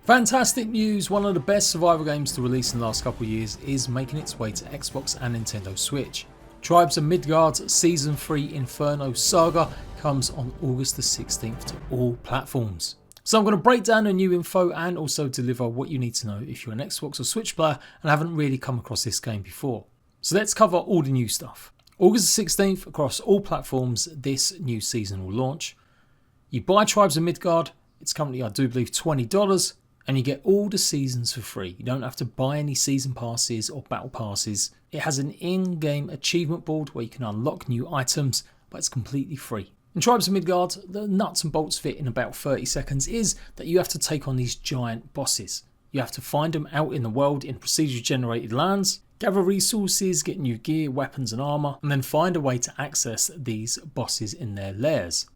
Fantastic news! One of the best survival games to release in the last couple of years is making its way to Xbox and Nintendo Switch. Tribes of Midgard's Season 3 Inferno Saga comes on August the 16th to all platforms. So I'm going to break down the new info and also deliver what you need to know if you're an Xbox or Switch player and haven't really come across this game before. So let's cover all the new stuff. August the 16th across all platforms this new season will launch. You buy Tribes of Midgard, it's currently I do believe $20. And you get all the seasons for free. You don't have to buy any season passes or battle passes. It has an in-game achievement board where you can unlock new items, but it's completely free. In Tribes of Midgard, the nuts and bolts fit in about 30 seconds is that you have to take on these giant bosses. You have to find them out in the world in procedurally generated lands, gather resources, get new gear, weapons and armour, and then find a way to access these bosses in their lairs.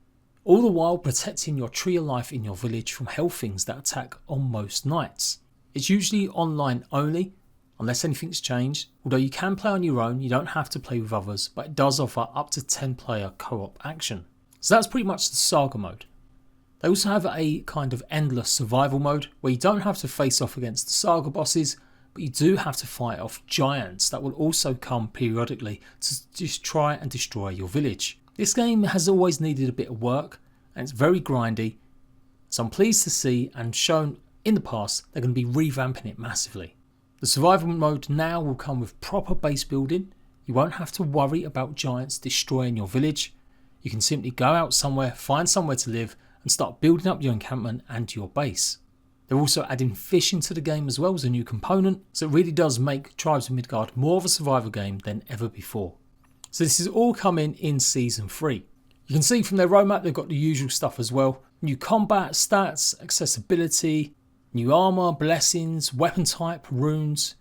All the while protecting your tree of life in your village from hell things that attack on most nights. It's usually online only, unless anything's changed. Although you can play on your own, you don't have to play with others, but it does offer up to 10 player co-op action. So that's pretty much the saga mode. They also have a kind of endless survival mode where you don't have to face off against the saga bosses, but you do have to fight off giants that will also come periodically to just try and destroy your village. This game has always needed a bit of work and it's very grindy, so I'm pleased to see and shown in the past they're going to be revamping it massively. The survival mode now will come with proper base building. You won't have to worry about giants destroying your village. You can simply go out somewhere, find somewhere to live and start building up your encampment and your base. They're also adding fishing to the game as well as a new component, so it really does make Tribes of Midgard more of a survival game than ever before. So this is all coming in Season 3. You can see from their roadmap they've got the usual stuff as well. New combat, stats, accessibility, new armour, blessings, weapon type, runes.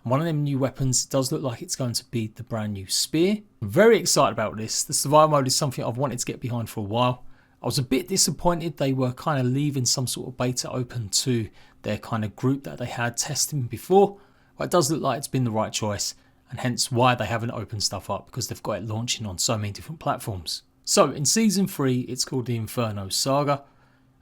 And one of them new weapons does look like it's going to be the brand new spear. I'm very excited about this. The survival mode is something I've wanted to get behind for a while. I was a bit disappointed they were kind of leaving some sort of beta open to their kind of group that they had testing before. But it does look like it's been the right choice. And hence why they haven't opened stuff up, because they've got it launching on so many different platforms. So in Season 3 it's called the Inferno Saga,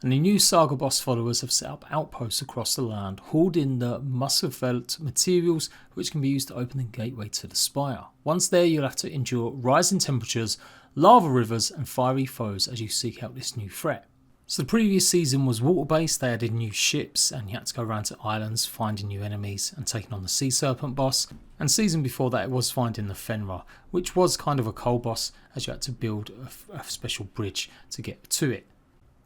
and the new Saga boss followers have set up outposts across the land hoarding the Musselfelt materials which can be used to open the gateway to the spire. Once there you'll have to endure rising temperatures, lava rivers and fiery foes as you seek out this new threat. So the previous season was water based, they added new ships and you had to go around to islands finding new enemies and taking on the sea serpent boss. And season before that it was finding the Fenrir, which was kind of a coal boss as you had to build a special bridge to get to it.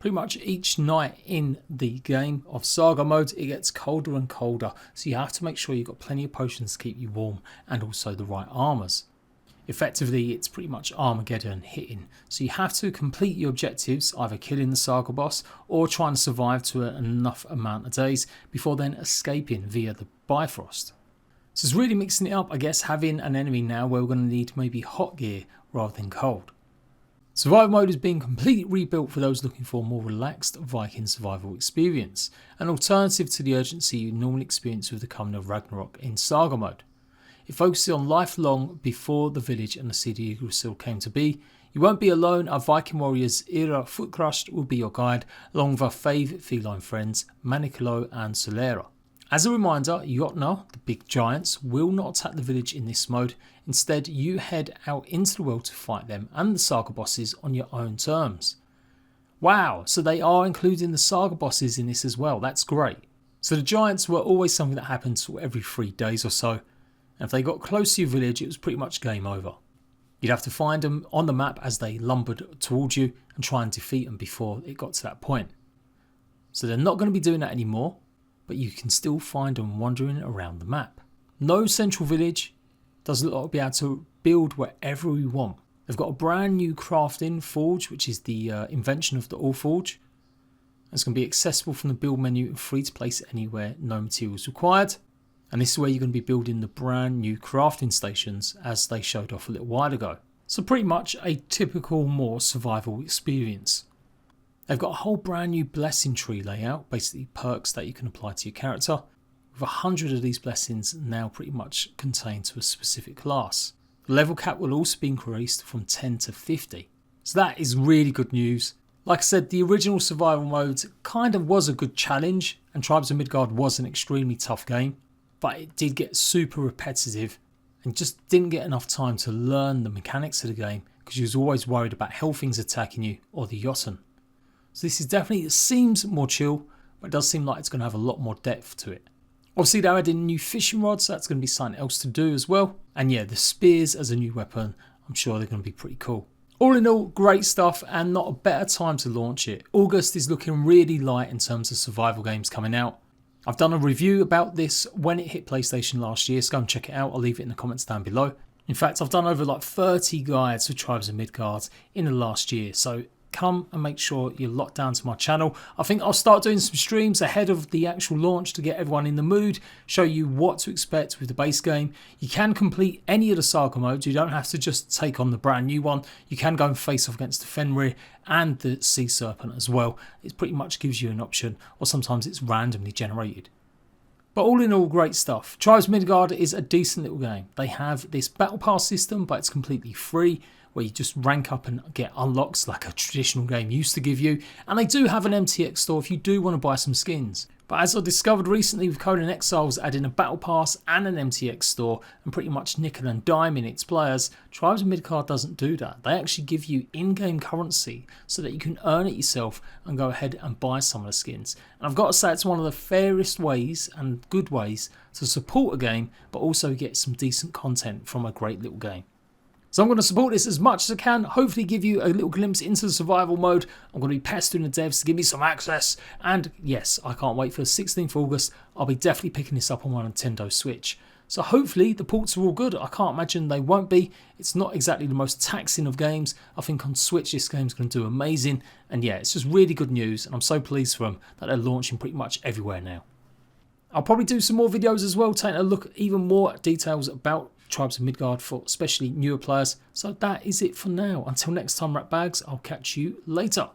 Pretty much each night in the game of Saga mode it gets colder and colder, so you have to make sure you've got plenty of potions to keep you warm and also the right armours. Effectively it's pretty much Armageddon hitting, so you have to complete your objectives, either killing the Saga boss or trying to survive to enough amount of days before then escaping via the Bifrost. So it's really mixing it up, I guess, having an enemy now where we're going to need maybe hot gear rather than cold. Survival mode is being completely rebuilt for those looking for a more relaxed Viking survival experience, an alternative to the urgency you normally experience with the coming of Ragnarok in Saga mode. It focuses on life long before the village and the city Yggdrasil came to be. You won't be alone, our Viking warriors Ira Footcrushed will be your guide, along with our fave feline friends Manicolo and Solera. As a reminder, Jotnar, the big giants, will not attack the village in this mode. Instead, you head out into the world to fight them and the Saga bosses on your own terms. Wow, so they are including the Saga bosses in this as well, that's great. So the giants were always something that happened every 3 days or so, and if they got close to your village it was pretty much game over. You'd have to find them on the map as they lumbered towards you and try and defeat them before it got to that point. So they're not going to be doing that anymore, but you can still find them wandering around the map. No central village, does look like we'll be able to build wherever we want. They've got a brand new crafting forge, which is the invention of the Allforge. It's going to be accessible from the build menu and free to place anywhere, no materials required. And this is where you're going to be building the brand new crafting stations as they showed off a little while ago. So pretty much a typical more survival experience. They've got a whole brand new blessing tree layout, basically perks that you can apply to your character, with 100 of these blessings now pretty much contained to a specific class. The level cap will also be increased from 10 to 50. So that is really good news. Like I said, the original survival mode kind of was a good challenge, and Tribes of Midgard was an extremely tough game, but it did get super repetitive and just didn't get enough time to learn the mechanics of the game because you was always worried about hellthings attacking you or the Jotun. So this is definitely, it seems more chill, but it does seem like it's going to have a lot more depth to it. Obviously they're adding new fishing rods, so that's going to be something else to do as well. And yeah, the spears as a new weapon, I'm sure they're going to be pretty cool. All in all, great stuff and not a better time to launch it. August is looking really light in terms of survival games coming out. I've done a review about this when it hit PlayStation last year, so go and check it out. I'll leave it in the comments down below. In fact, I've done over like 30 guides for Tribes of Midgard in the last year, so come and make sure you're locked down to my channel. I think I'll start doing some streams ahead of the actual launch to get everyone in the mood, show you what to expect with the base game. You can complete any of the saga modes, you don't have to just take on the brand new one. You can go and face off against the Fenrir and the Sea Serpent as well. It pretty much gives you an option, or sometimes it's randomly generated. But all in all, great stuff. Tribes of Midgard is a decent little game. They have this battle pass system, but it's completely free, where you just rank up and get unlocks like a traditional game used to give you. And they do have an MTX store if you do want to buy some skins. But as I discovered recently with Conan Exiles adding a battle pass and an MTX store and pretty much nickel and diming its players, Tribes of Midgard doesn't do that. They actually give you in-game currency so that you can earn it yourself and go ahead and buy some of the skins. And I've got to say it's one of the fairest ways and good ways to support a game but also get some decent content from a great little game. So I'm going to support this as much as I can, hopefully give you a little glimpse into the survival mode. I'm going to be pestering the devs to give me some access. And yes, I can't wait for the 16th of August. I'll be definitely picking this up on my Nintendo Switch. So hopefully the ports are all good. I can't imagine they won't be. It's not exactly the most taxing of games. I think on Switch this game's going to do amazing. And yeah, it's just really good news. And I'm so pleased for them that they're launching pretty much everywhere now. I'll probably do some more videos as well, taking a look at even more details about Tribes of Midgard for especially newer players. So that is it for now. Until next time, rat bags, I'll catch you later.